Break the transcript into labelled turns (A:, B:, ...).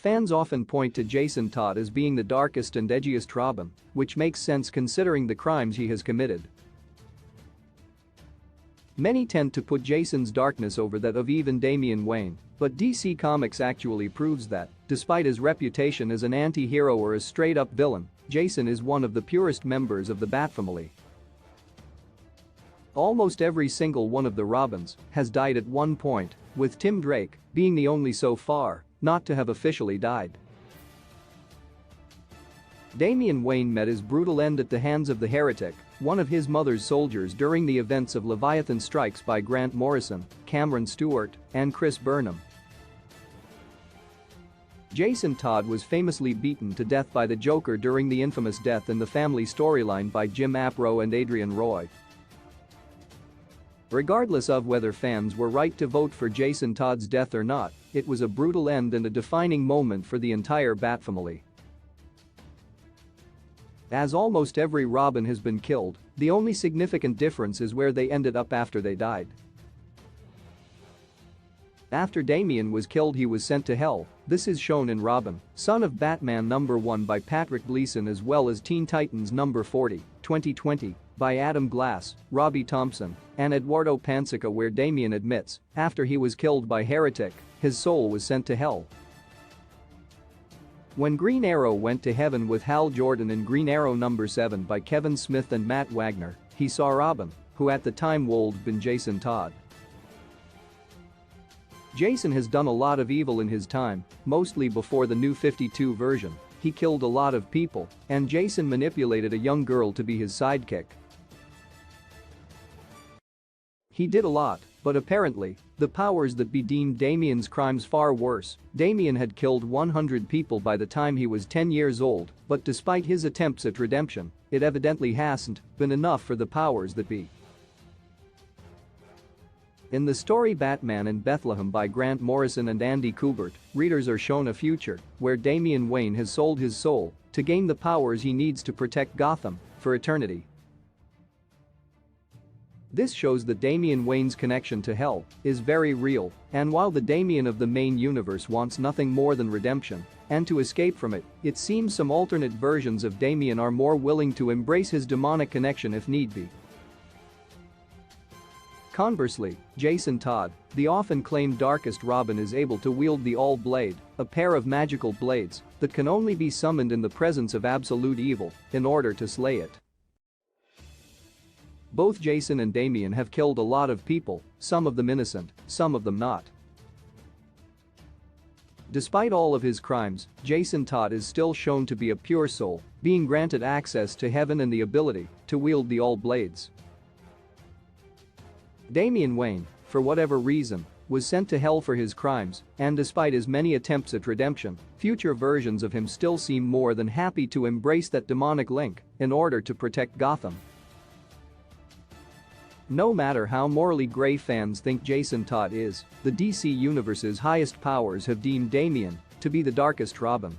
A: Fans often point to Jason Todd as being the darkest and edgiest Robin, which makes sense considering the crimes he has committed. Many tend to put Jason's darkness over that of even Damian Wayne, but DC Comics actually proves that, despite his reputation as an anti-hero or a straight-up villain, Jason is one of the purest members of the Bat family. Almost every single one of the Robins has died at one point, with Tim Drake being the only so far not to have officially died. Damian Wayne met his brutal end at the hands of the Heretic, one of his mother's soldiers during the events of Leviathan Strikes by Grant Morrison, Cameron Stewart, and Chris Burnham. Jason Todd was famously beaten to death by the Joker during the infamous Death in the Family storyline by Jim Aparo and Adrian Roy. Regardless of whether fans were right to vote for Jason Todd's death or not, it was a brutal end and a defining moment for the entire Bat family. As almost every Robin has been killed, the only significant difference is where they ended up after they died. After Damian was killed, he was sent to hell. This is shown in Robin, Son of Batman #1 by Patrick Gleason, as well as Teen Titans #40, 2020, by Adam Glass, Robbie Thompson, and Eduardo Pansica, where Damian admits, after he was killed by Heretic, his soul was sent to hell. When Green Arrow went to heaven with Hal Jordan in Green Arrow #7 by Kevin Smith and Matt Wagner, he saw Robin, who at the time would have been Jason Todd. Jason has done a lot of evil in his time, mostly before the New 52 version. He killed a lot of people, and Jason manipulated a young girl to be his sidekick. He did a lot, but apparently, the powers that be deemed Damian's crimes far worse. Damian had killed 100 people by the time he was 10 years old, but despite his attempts at redemption, it evidently hasn't been enough for the powers that be. In the story Batman in Bethlehem by Grant Morrison and Andy Kubert, readers are shown a future where Damian Wayne has sold his soul to gain the powers he needs to protect Gotham for eternity. This shows that Damian Wayne's connection to hell is very real, and while the Damian of the main universe wants nothing more than redemption and to escape from it, it seems some alternate versions of Damian are more willing to embrace his demonic connection if need be. Conversely, Jason Todd, the often claimed darkest Robin, is able to wield the All Blade, a pair of magical blades that can only be summoned in the presence of absolute evil in order to slay it. Both Jason and Damian have killed a lot of people, some of them innocent, some of them not. Despite all of his crimes, Jason Todd is still shown to be a pure soul, being granted access to heaven and the ability to wield the All Blades. Damian Wayne, for whatever reason, was sent to hell for his crimes, and despite his many attempts at redemption, future versions of him still seem more than happy to embrace that demonic link in order to protect Gotham. No matter how morally gray fans think Jason Todd is, the DC Universe's highest powers have deemed Damian to be the darkest Robin.